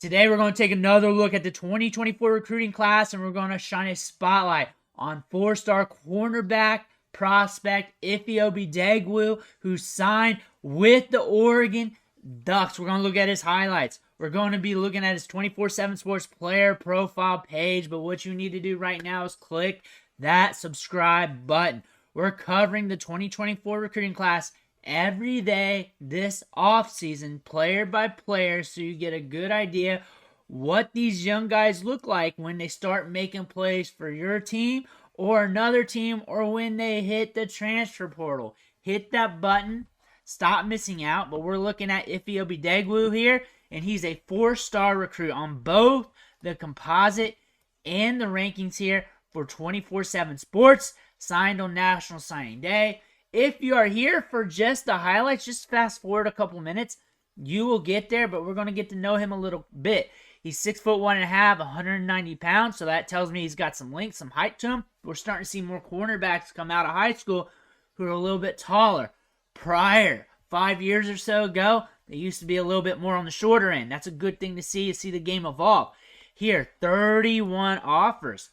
Today we're going to take another look at the 2024 recruiting class, and we're going to shine a spotlight on four-star cornerback prospect Ify Obidegwu, who signed with the Oregon Ducks. We're going to look at his highlights. We're going to be looking at his 24/7 Sports player profile page, but what you need to do right now is click that subscribe button. We're covering the 2024 recruiting class every day this offseason, player by player, so you get a good idea what these young guys look like when they start making plays for your team or another team, or when they hit the transfer portal. Hit that button. Stop missing out. But we're looking at Ify Obidegwu here, and he's a four-star recruit on both the composite and the rankings here for 24/7 Sports, signed on National Signing Day. If you are here for just the highlights, just fast forward a couple minutes. You will get there, but we're going to get to know him a little bit. He's 6'1.5", 190 pounds, so that tells me he's got some length, some height to him. We're starting to see more cornerbacks come out of high school who are a little bit taller. Prior 5 years or so ago, they used to be a little bit more on the shorter end. That's a good thing to see. You see the game evolve. Here, 31 offers.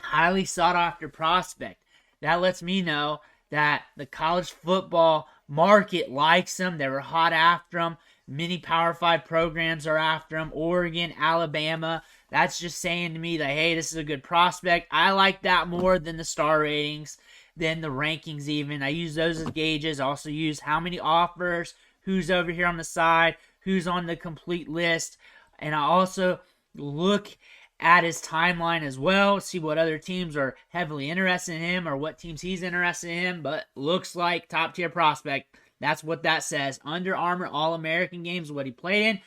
Highly sought after prospect. That lets me know that the college football market likes him. They were hot after him. Many Power 5 programs are after him. Oregon, Alabama. That's just saying to me that, hey, this is a good prospect. I like that more than the star ratings, than the rankings even. I use those as gauges. I also use how many offers, who's over here on the side, who's on the complete list. And I also look at his timeline as well, see what other teams are heavily interested in him or what teams he's interested in. But looks like top tier prospect. That's what that says. Under Armour All-American games, what he played in.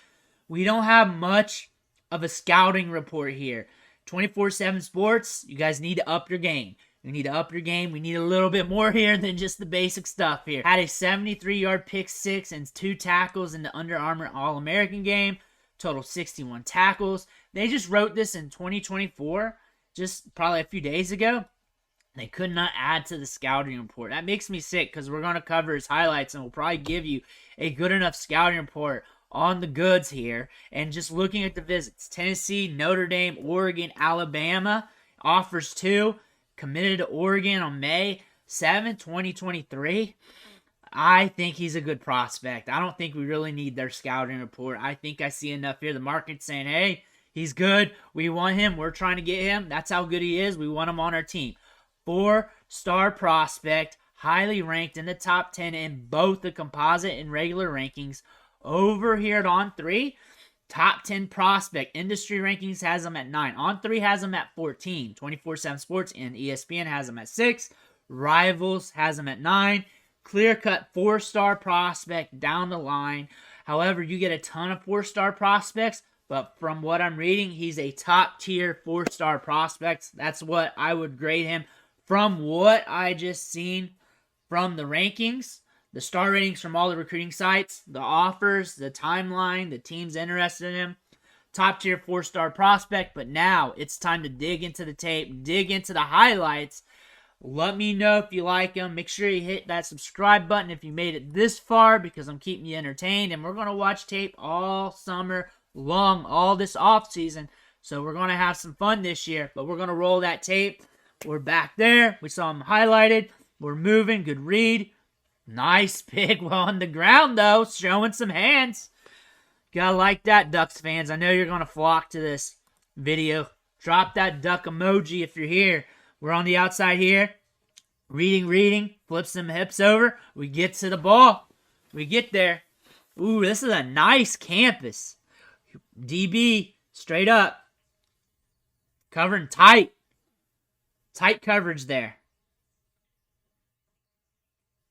We don't have much of a scouting report here. 24/7 Sports, you guys need to up your game. We need to up your game. We need a little bit more here than just the basic stuff here. Had a 73-yard pick six and 2 tackles in the Under Armour All-American game. Total 61 tackles. They just wrote this in 2024, just probably a few days ago. They could not add to the scouting report. That makes me sick because we're going to cover his highlights and we'll probably give you a good enough scouting report on the goods here. And just looking at the visits, Tennessee, Notre Dame, Oregon, Alabama, offers 2, committed to Oregon on May 7, 2023. I think he's a good prospect. I don't think we really need their scouting report. I think I see enough here. The market's saying, hey, he's good. We want him. We're trying to get him. That's how good he is. We want him on our team. 4-star prospect, highly ranked in the top 10 in both the composite and regular rankings. Over here at On3, top 10 prospect. Industry rankings has him at 9. On3 has him at 14. 24/7 Sports and ESPN has him at 6. Rivals has him at 9. Clear-cut 4-star prospect down the line. However, you get a ton of 4-star prospects, but from what I'm reading, he's a top-tier 4-star prospect. That's what I would grade him from what I just seen from the rankings, the star ratings from all the recruiting sites, the offers, the timeline, the teams interested in him. Top-tier 4-star prospect, but now it's time to dig into the tape, dig into the highlights. Let me know if you like them. Make sure you hit that subscribe button if you made it this far, because I'm keeping you entertained. And we're going to watch tape all summer long, all this off season. So we're going to have some fun this year. But we're going to roll that tape. We're back there. We saw him highlighted. We're moving. Good read. Nice pick. Well, on the ground, though. Showing some hands. Gotta like that, Ducks fans. I know you're going to flock to this video. Drop that duck emoji if you're here. We're on the outside here. Reading. Flip some hips over. We get to the ball. We get there. Ooh, this is a nice campus. DB, straight up. Covering tight. Tight coverage there.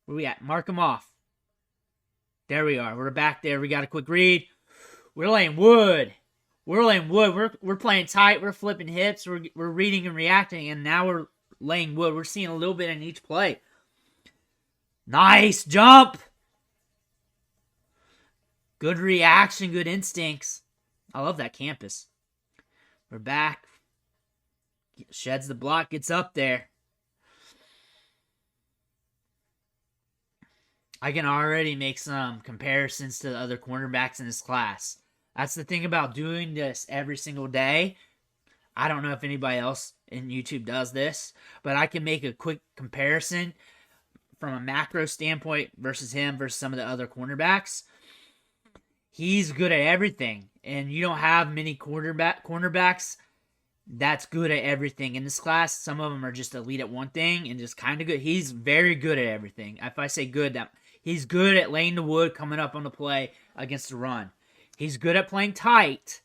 Where we at? Mark them off. There we are. We're back there. We got a quick read. We're laying wood. We're playing tight. We're flipping hips. We're reading and reacting, and now we're laying wood. We're seeing a little bit in each play. Nice jump. Good reaction. Good instincts. I love that campus. We're back. Sheds the block. Gets up there. I can already make some comparisons to the other cornerbacks in this class. That's the thing about doing this every single day. I don't know if anybody else in YouTube does this, but I can make a quick comparison from a macro standpoint versus him versus some of the other cornerbacks. He's good at everything, and you don't have many cornerbacks that's good at everything in this class. Some of them are just elite at one thing and just kind of good. He's very good at everything. If I say good, that he's good at laying the wood, coming up on the play against the run. He's good at playing tight.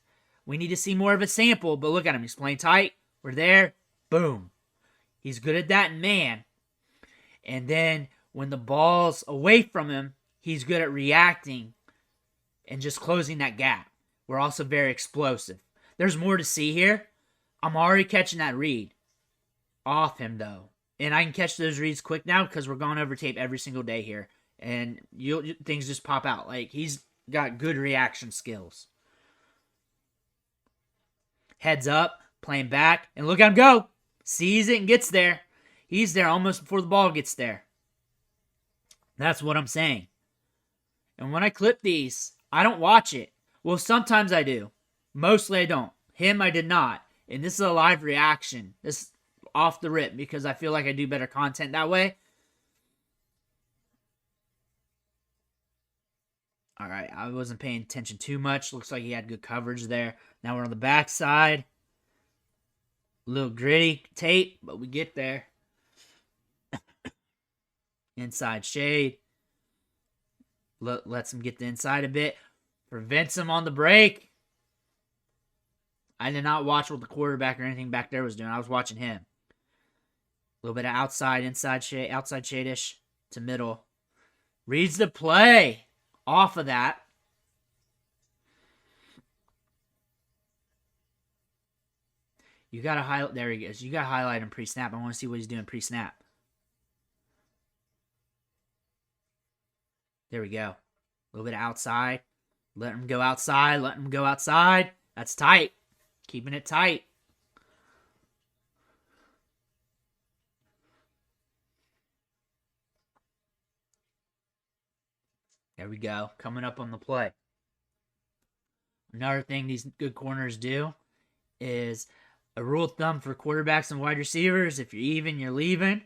We need to see more of a sample, but look at him. He's playing tight. We're there. Boom. He's good at that in man. And then when the ball's away from him, he's good at reacting and just closing that gap. We're also very explosive. There's more to see here. I'm already catching that read off him, though. And I can catch those reads quick now because we're going over tape every single day here. And things just pop out. Like, he's got good reaction skills. Heads up, playing back, and look at him go. Sees it and gets there. He's there almost before the ball gets there. That's what I'm saying. And when I clip these, I don't watch it. Well, sometimes I do. Mostly I don't. Him, I did not. And this is a live reaction. This is off the rip because I feel like I do better content that way. All right, I wasn't paying attention too much. Looks like he had good coverage there. Now we're on the backside. A little gritty tape, but we get there. Inside shade. Lets him get the inside a bit. Prevents him on the break. I did not watch what the quarterback or anything back there was doing. I was watching him. A little bit of outside shade-ish to middle. Reads the play off of that. You got to highlight. There he goes. You got to highlight him pre-snap. I want to see what he's doing pre-snap. There we go. A little bit of outside. Let him go outside. Let him go outside. That's tight. Keeping it tight. There we go. Coming up on the play. Another thing these good corners do is a rule of thumb for quarterbacks and wide receivers. If you're even, you're leaving.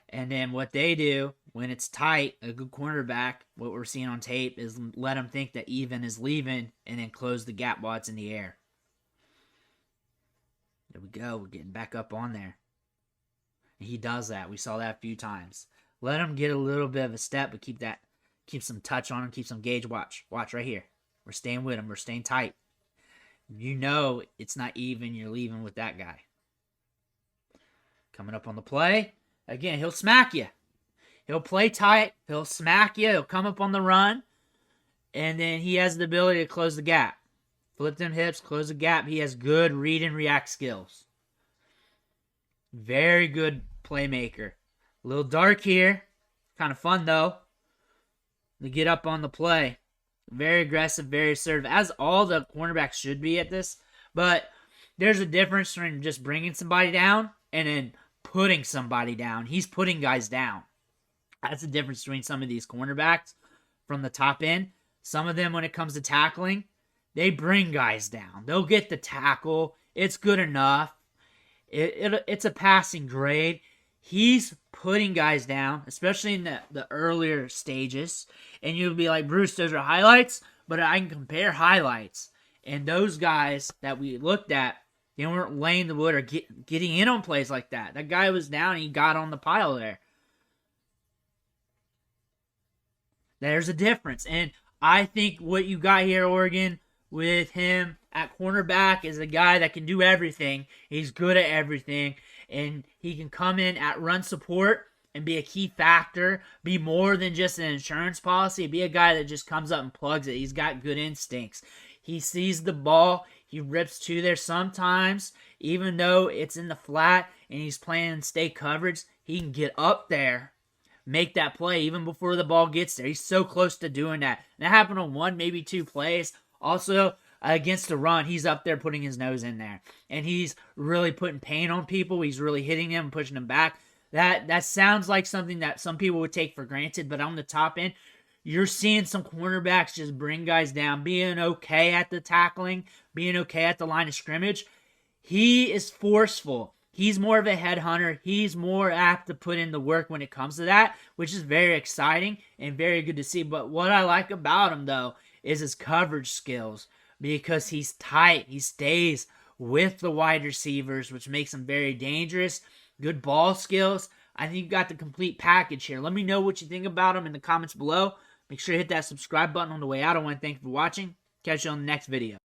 And then what they do when it's tight, a good cornerback, what we're seeing on tape is let them think that even is leaving and then close the gap while it's in the air. There we go. We're getting back up on there. And he does that. We saw that a few times. Let him get a little bit of a step, but keep some touch on him, keep some gauge. Watch right here. We're staying with him. We're staying tight. You know it's not even. You're leaving with that guy. Coming up on the play. Again, he'll smack you. He'll play tight. He'll smack you. He'll come up on the run. And then he has the ability to close the gap. Flip them hips, close the gap. He has good read and react skills. Very good playmaker. A little dark here. Kind of fun, though, to get up on the play. Very aggressive, very assertive, as all the cornerbacks should be at this. But there's a difference between just bringing somebody down and then putting somebody down. He's putting guys down. That's the difference between some of these cornerbacks from the top end. Some of them, when it comes to tackling, they bring guys down. They'll get the tackle. It's good enough. It's a passing grade. He's putting guys down, especially in the earlier stages. And you'll be like, Bruce, those are highlights. But I can compare highlights. And those guys that we looked at, they weren't laying the wood or getting in on plays like that. That guy was down and he got on the pile there. There's a difference. And I think what you got here, Oregon, with him at cornerback is a guy that can do everything. He's good at everything. And he can come in at run support and be a key factor, be more than just an insurance policy, be a guy that just comes up and plugs it. He's got good instincts. He sees the ball. He rips to there sometimes, even though it's in the flat and he's playing stay coverage, he can get up there, make that play even before the ball gets there. He's so close to doing that. And that happened on one, maybe two plays. Also, against the run, he's up there putting his nose in there. And he's really putting pain on people. He's really hitting them and pushing them back. That sounds like something that some people would take for granted, but on the top end, you're seeing some cornerbacks just bring guys down, being okay at the tackling, being okay at the line of scrimmage. He is forceful. He's more of a headhunter. He's more apt to put in the work when it comes to that, which is very exciting and very good to see. But what I like about him, though, is his coverage skills, because he's tight. He stays with the wide receivers, which makes him very dangerous. Good ball skills. I think you got the complete package here. Let me know what you think about him in the comments below. Make sure to hit that subscribe button on the way out. I want to thank you for watching. Catch you on the next video.